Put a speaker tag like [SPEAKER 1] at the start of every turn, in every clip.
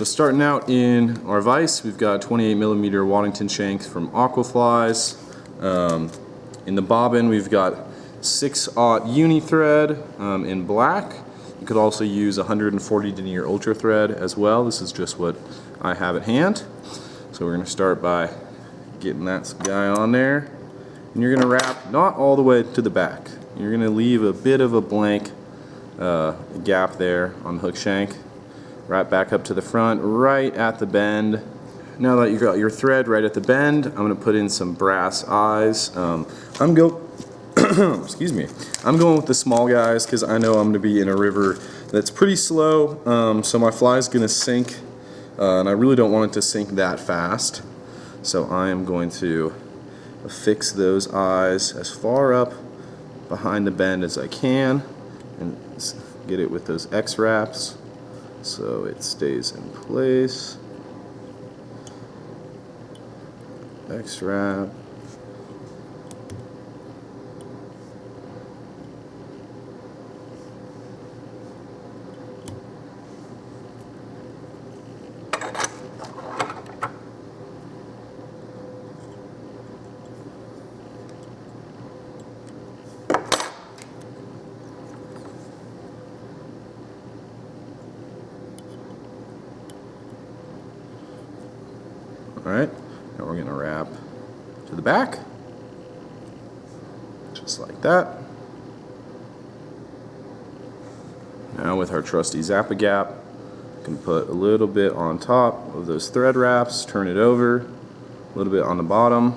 [SPEAKER 1] so starting out in our vise, we've got 28mm Waddington shanks from Aqua flies. In the bobbin, we've got 6/0 uni thread in black. You could also use 140 denier ultra thread as well. This is just what I have at hand. So we're going to start by getting that guy on there. And you're going to wrap not all the way to the back. You're going to leave a bit of a blank gap there on the hook shank. Wrap back up to the front, right at the bend. Now that you've got your thread right at the bend, I'm going to put in some brass eyes. Excuse me. I'm going with the small guys because I know I'm going to be in a river that's pretty slow, so my fly is going to sink, and I really don't want it to sink that fast. So I am going to affix those eyes as far up behind the bend as I can and get it with those X wraps so it stays in place. X wrap. Alright, now we're going to wrap to the back, just like that. Now with our trusty Zappa Gap, you can put a little bit on top of those thread wraps, turn it over, a little bit on the bottom.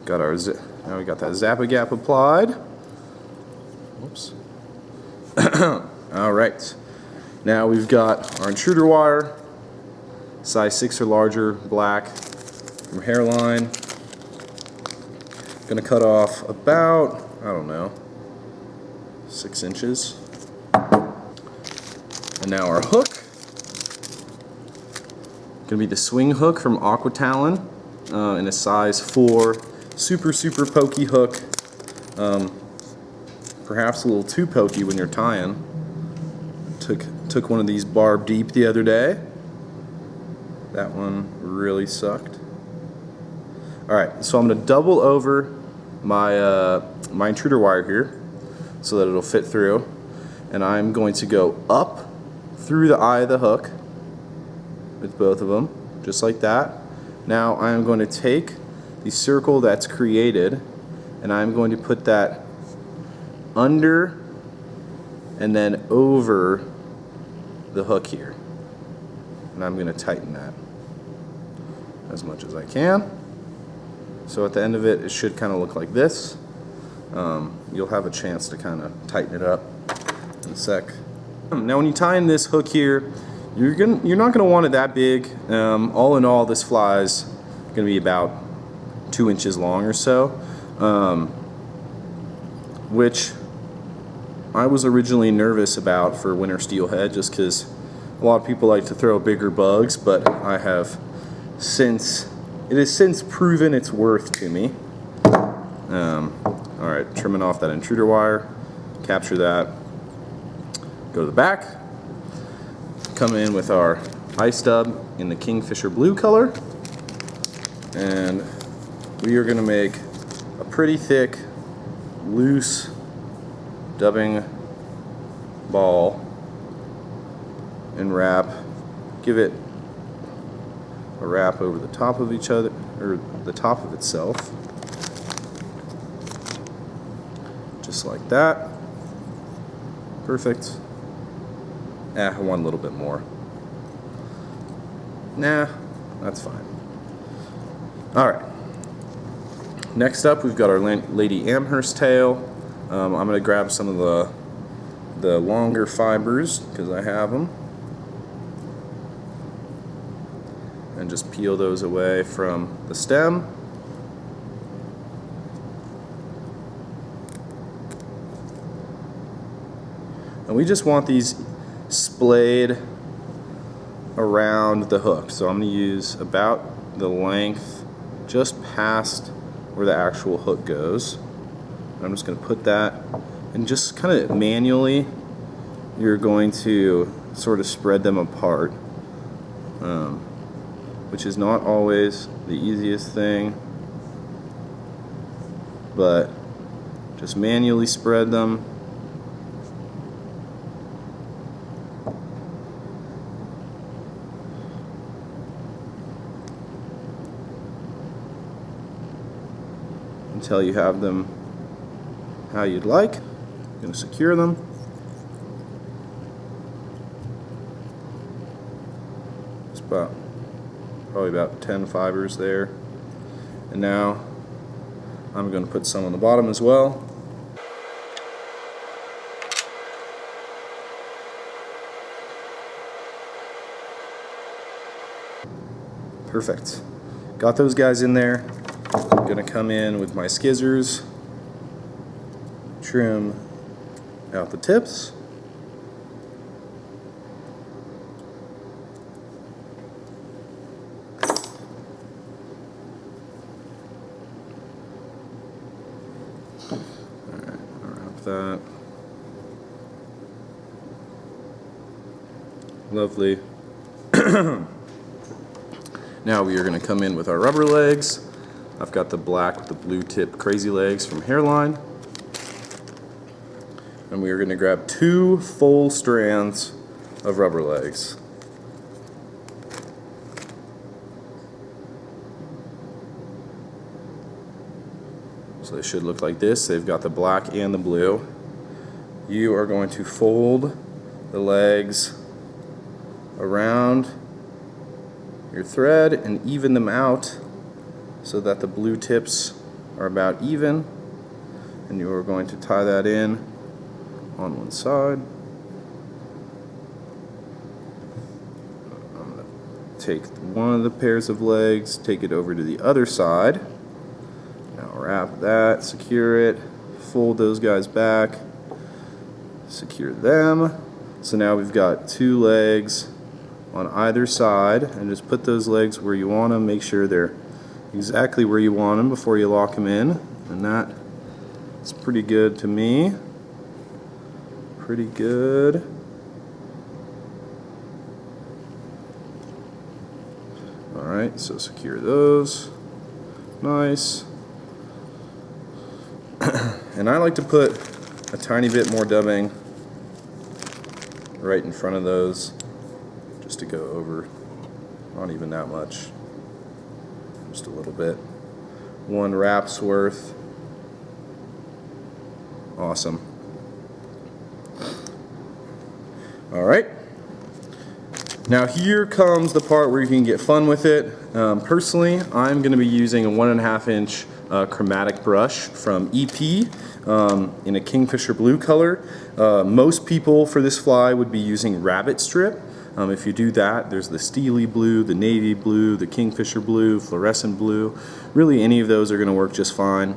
[SPEAKER 1] Now we got that Zappa Gap applied. Whoops. Alright, now we've got our intruder wire, size 6 or larger, black, from Hareline. Gonna cut off about, I don't know, 6 inches. And now our hook, gonna be the swing hook from Aqua Talon in a size 4, super pokey hook. Perhaps a little too pokey when you're tying. Took one of these barb deep the other day. That one really sucked. Alright, so I'm going to double over my, my intruder wire here so that it'll fit through. And I'm going to go up through the eye of the hook with both of them, just like that. Now I am going to take the circle that's created and I'm going to put that under and then over the hook here, and I'm going to tighten that as much as I can. So at the end of it, it should kind of look like this. You'll have a chance to kind of tighten it up in a sec. Now when you tie in this hook here, you're not going to want it that big. All in all, this fly is going to be about 2 inches long or so, which I was originally nervous about for winter steelhead just because a lot of people like to throw bigger bugs, but it has since proven its worth to me. Alright, trimming off that intruder wire, capture that, go to the back, come in with our eye stub in the Kingfisher blue color, and we are going to make a pretty thick, loose dubbing ball and wrap. Give it a wrap over the top of each other, or the top of itself, just like that. Perfect. I want a little bit more. Nah, that's fine. Alright, next up we've got our Lady Amherst tail. I'm going to grab some of the longer fibers because I have them, and just peel those away from the stem. And we just want these splayed around the hook, so I'm going to use about the length just past where the actual hook goes. I'm just going to put that, and just kind of manually, you're going to sort of spread them apart, which is not always the easiest thing, but just manually spread them. Until you have them how you'd like. I'm going to secure them. It's probably about 10 fibers there. And now I'm going to put some on the bottom as well. Perfect. Got those guys in there. I'm going to come in with my skizzers, trim out the tips. Alright, wrap that. Lovely. Now we are going to come in with our rubber legs. I've got the black with the blue tip crazy legs from Hareline. And we are going to grab 2 full strands of rubber legs. So they should look like this. They've got the black and the blue. You are going to fold the legs around your thread and even them out so that the blue tips are about even, and you are going to tie that in on one side. I'm going to take one of the pairs of legs, take it over to the other side. Now wrap that, secure it, fold those guys back, secure them. So now we've got 2 legs on either side, and just put those legs where you want them. Make sure they're exactly where you want them before you lock them in, and that's pretty good to me. Pretty good. Alright, so secure those. Nice. And I like to put a tiny bit more dubbing right in front of those, just to go over, not even that much, just a little bit. 1 wrap's worth. Awesome. Alright, now here comes the part where you can get fun with it. Personally, I'm going to be using a 1.5 inch chromatic brush from EP in a Kingfisher blue color. Most people for this fly would be using rabbit strip. If you do that, there's the steely blue, the navy blue, the Kingfisher blue, fluorescent blue. Really, any of those are going to work just fine.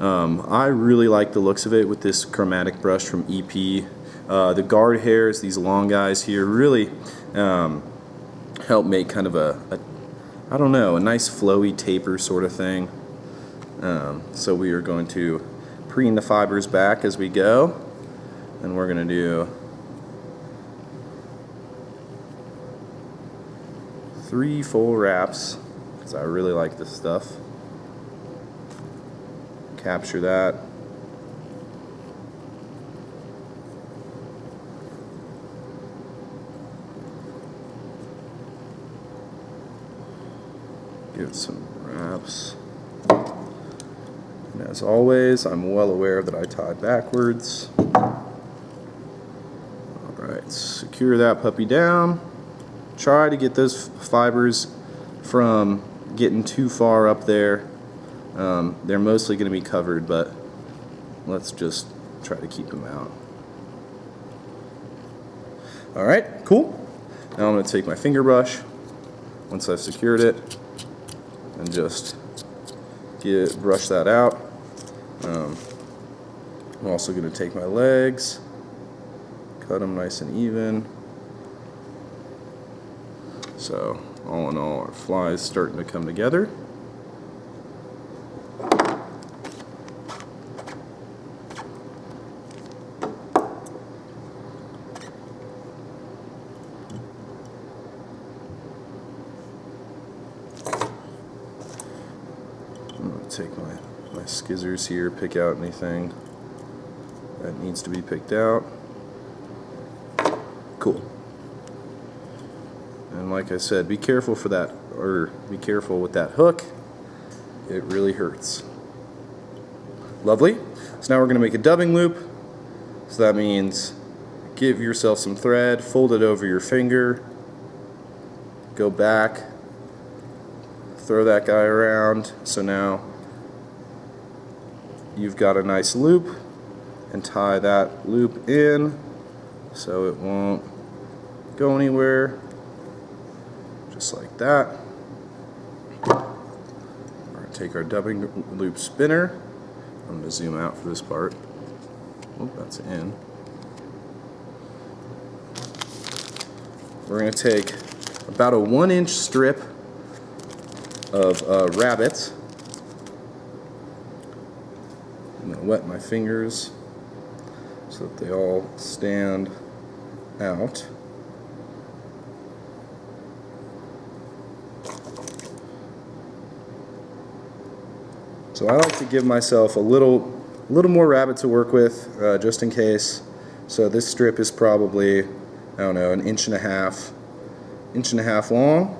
[SPEAKER 1] I really like the looks of it with this chromatic brush from EP. The guard hairs, these long guys here, really help make kind of I don't know, a nice flowy taper sort of thing. So we are going to preen the fibers back as we go, and we're going to do 3 full wraps, because I really like this stuff. Capture that. Give some wraps. And as always, I'm well aware that I tied backwards. Alright, secure that puppy down. Try to get those fibers from getting too far up there. They're mostly going to be covered, but let's just try to keep them out. Alright, cool. Now I'm going to take my finger brush, once I've secured it, and just brush that out. I'm also going to take my legs, cut them nice and even. So all in all, our fly is starting to come together. take my skizzers here, pick out anything that needs to be picked out. Cool. And like I said, be careful for that, or be careful with that hook. It really hurts. Lovely. So now we're going to make a dubbing loop. So that means give yourself some thread, fold it over your finger, go back, throw that guy around. So now you've got a nice loop, and tie that loop in so it won't go anywhere. Just like that. We're going to take our dubbing loop spinner. I'm going to zoom out for this part. Oh, that's in. We're going to take about a 1-inch strip of rabbit. I'm going to wet my fingers so that they all stand out. So I like to give myself a little more rabbit to work with, just in case. So this strip is probably, I don't know, an inch and a half long.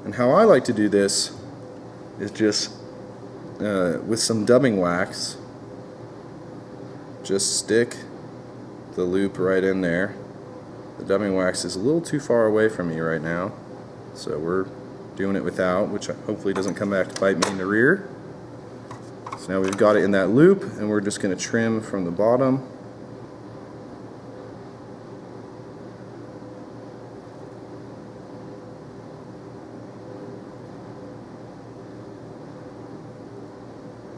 [SPEAKER 1] And how I like to do this is just with some dubbing wax, just stick the loop right in there. The dubbing wax is a little too far away from me right now, so we're doing it without, which hopefully doesn't come back to bite me in the rear. So now we've got it in that loop, and we're just going to trim from the bottom.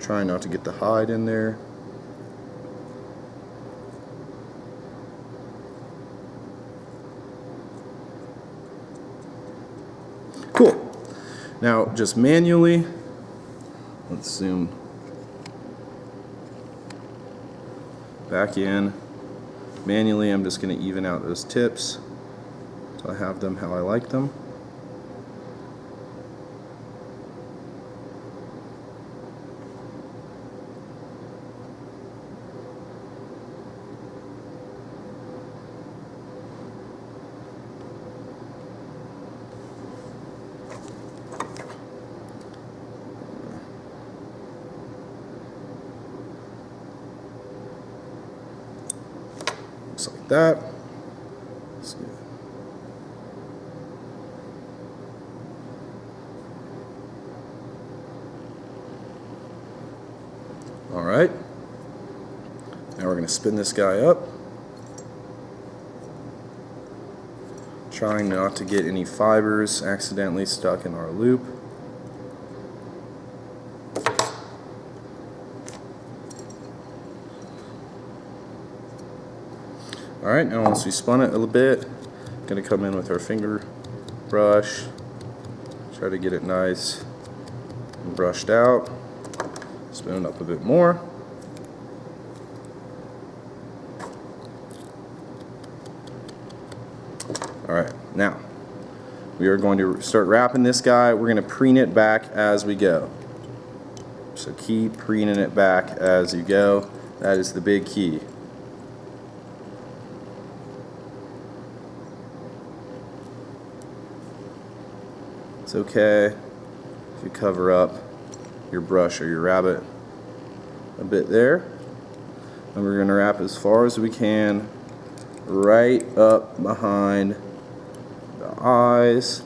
[SPEAKER 1] Trying not to get the hide in there. Cool. Now just manually, let's zoom back in. Manually, I'm just going to even out those tips so I have them how I like them. Just like that. Let's see. All right. Now we're going to spin this guy up, trying not to get any fibers accidentally stuck in our loop. Alright, now once we spun it a little bit, I'm going to come in with our finger brush, try to get it nice and brushed out, spin it up a bit more. Alright, now we are going to start wrapping this guy. We're going to preen it back as we go. So keep preening it back as you go. That is the big key. It's okay if you cover up your brush or your rabbit a bit there. And we're going to wrap as far as we can right up behind the eyes,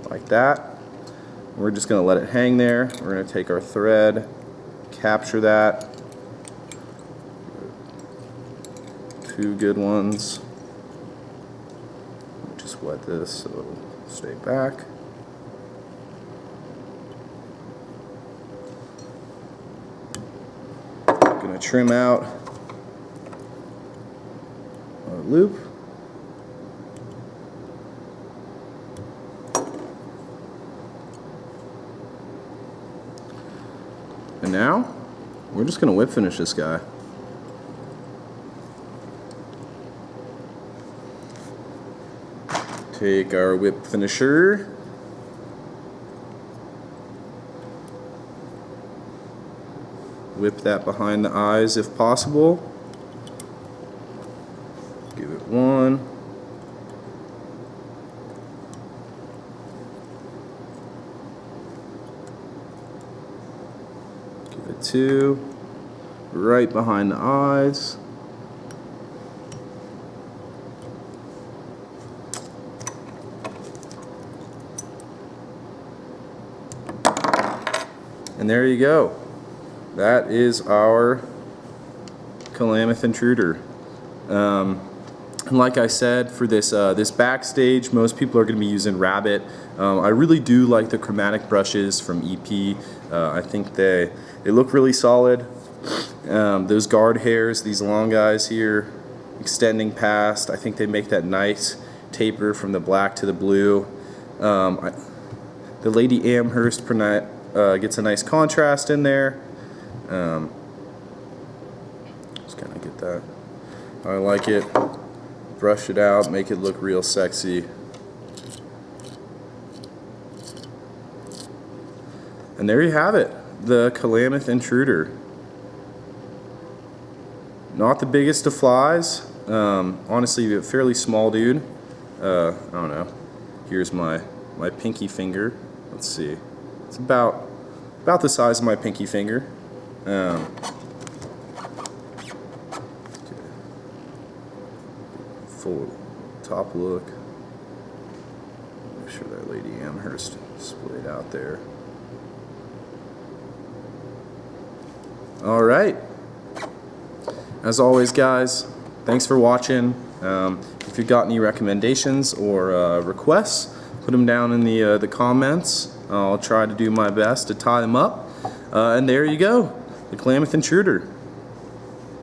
[SPEAKER 1] like that. We're just going to let it hang there. We're going to take our thread, capture that. 2 good ones. Just wet this so it'll stay back. Gonna trim out our loop. And now we're just gonna whip finish this guy. Take our whip finisher, whip that behind the eyes if possible. Give it one. Give it two. Right behind the eyes. And there you go. That is our Klamath Intruder. And like I said, for this this backstage, most people are going to be using Rabbit. I really do like the chromatic brushes from EP. I think they look really solid. Those guard hairs, these long guys here, extending past, I think they make that nice taper from the black to the blue. The Lady Amherst gets a nice contrast in there. Just kind of get that. I like it. Brush it out, make it look real sexy. And there you have it, the Klamath Intruder. Not the biggest of flies. Honestly, a fairly small dude. I don't know. Here's my pinky finger. Let's see. It's about the size of my pinky finger. Full top look. Make sure that Lady Amherst splayed out there. All right. As always, guys, thanks for watching. If you've got any recommendations or requests, put them down in the comments. I'll try to do my best to tie them up. And there you go, the Klamath Intruder.